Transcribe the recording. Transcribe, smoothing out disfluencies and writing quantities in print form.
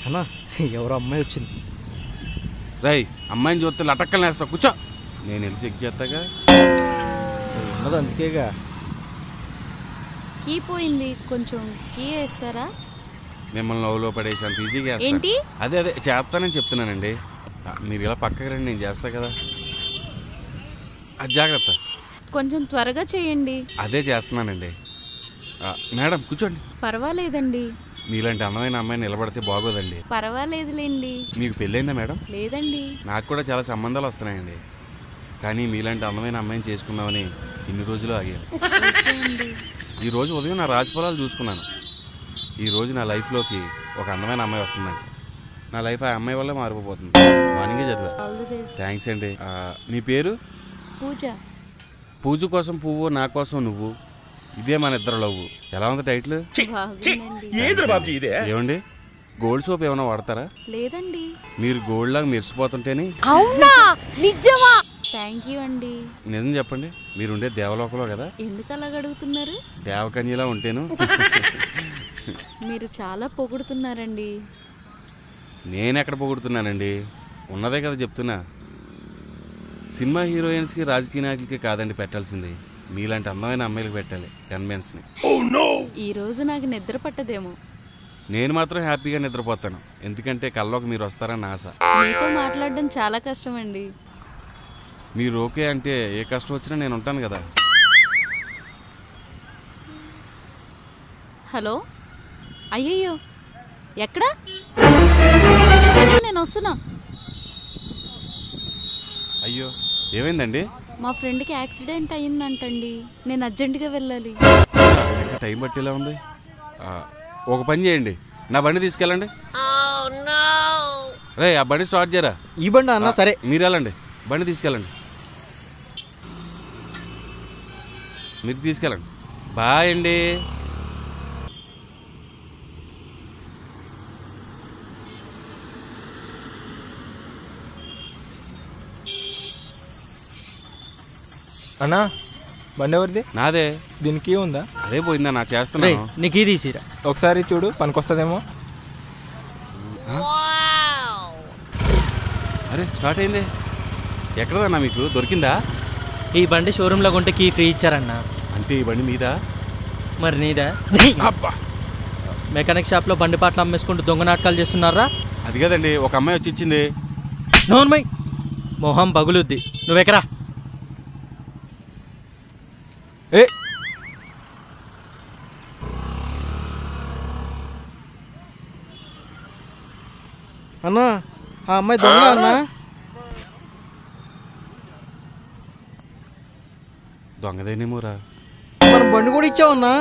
అన్నా ఎవరో అమ్మాయి వచ్చింది. రై అమ్మాయిని చూస్తే లటక్కలు వేస్తా, కూర్చో. నేను వెళ్ళి చెక్ చేస్తాగా. ఉన్నది అందుకేగా. కీ పోయింది, కొంచెం కీ వేస్తారా? మిమ్మల్ని లవ్లో పడేసి అంత ఈజీగా ఏంటి? అదే చేస్తానని చెప్తున్నానండి. మీరు ఇలా పక్కకి రండి, నేను చేస్తా కదా. అది జాగ్రత్త. కొంచెం త్వరగా చేయండి. అదే చేస్తున్నానండి. మేడం కూర్చోండి. పర్వాలేదండి. మీలాంటి అందమైన అమ్మాయి నిలబడితే బాగోదండి. పర్వాలేదులేండి. మీకు పెళ్ళైందా మేడం? లేదండి. నాకు కూడా చాలా సంబంధాలు వస్తున్నాయండి, కానీ మీలాంటి అందమైన అమ్మాయిని చేసుకుందామని ఇన్ని రోజులు ఆగాను. ఈరోజు ఉదయం నా రాజఫలాలు చూసుకున్నాను. ఈరోజు నా లైఫ్లోకి ఒక అందమైన అమ్మాయి వస్తుందండి. నా లైఫ్ ఆ అమ్మాయి వల్లే మారిపోతుంది. మార్నింగే చదివా. థ్యాంక్స్ అండి. మీ పేరు? పూజ. పూజ కోసం పువ్వు, నా కోసం నువ్వు, ఇదే మన ఇద్దరు లవ్వు. ఎలా ఉంది టైటిల్? ఏమండి గోల్డ్ సోప్ ఏమైనా వాడతారా? లేదండి. మీరు గోల్డ్ లాగా మెరిసిపోతుంటేనే. అవునా? నిజమా? థ్యాంక్ యూ అండి. నిజం చెప్పండి, మీరుండే దేవలోకంలో కదా. ఎందుకు అలా అడుగుతున్నారు? దేవకన్యలా ఉంటేను. మీరు చాలా పొగుడుతున్నారండి. నేనెక్కడ పొగుడుతున్నానండి, ఉన్నదే కదా చెప్తున్నా. సినిమా హీరోయిన్స్కి, రాజకీయ నాయకులకి కాదండి పెట్టాల్సింది, మీలాంటి అందమైన అమ్మాయిలకు పెట్టాలి, కన్వెన్స్ని. ఈరోజు నాకు నిద్ర పట్టదేమో. నేను మాత్రం హ్యాపీగా నిద్రపోతాను, ఎందుకంటే కల్లోకి మీరు వస్తారని ఆశ. మీతో మాట్లాడడం చాలా కష్టం అండి. మీరు ఓకే అంటే ఏ కష్టం వచ్చినా నేను ఉంటాను కదా. హలో, అయ్యయ్యో ఎక్కడా? నేను వస్తున్నా. అయ్యో ఏమైందండి? మా ఫ్రెండ్కి యాక్సిడెంట్ అయ్యిందంటండి, నేను అర్జెంటుగా వెళ్ళాలి. ఇంకా టైం పట్టేలా ఉంది. ఒక పని చేయండి, నా బండి తీసుకెళ్ళండి. రే ఆ బండి స్టార్ట్ చేయరా. ఈ బండి అన్న? సరే మీరు వెళ్ళండి, బండి తీసుకెళ్ళండి. మీరు తీసుకెళ్ళండి. బాయ్ అండి. అన్నా బండి ఎవరిది? నాదే. దీనికి ఉందా? అదే పోయిందా నా చేస్తున్నాను. నీకు తీసిరా ఒకసారి చూడు, పనికొస్తుందేమో. అరే స్టార్ట్ అయింది. ఎక్కడదన్నా మీకు దొరికిందా? ఈ బండి షోరూంలో కొంటే కీ ఫ్రీ ఇచ్చారన్నా. అంటే ఈ బండి మీద? మరి నీదా? అబ్బా, మెకానిక్ షాప్లో బండి పాటలు అమ్మేసుకుంటూ దొంగ నాటకాలు చేస్తున్నారా? అది కదండి, ఒక అమ్మాయి వచ్చి ఇచ్చింది. నోర్మై, మొహం పగులుద్ది, నువ్వెక్కరా. ఏ అన్నా ఆ అమ్మాయి దొంగ అన్నా. దొంగదేనేమోరా. మన బండి కూడా ఇచ్చావన్నా.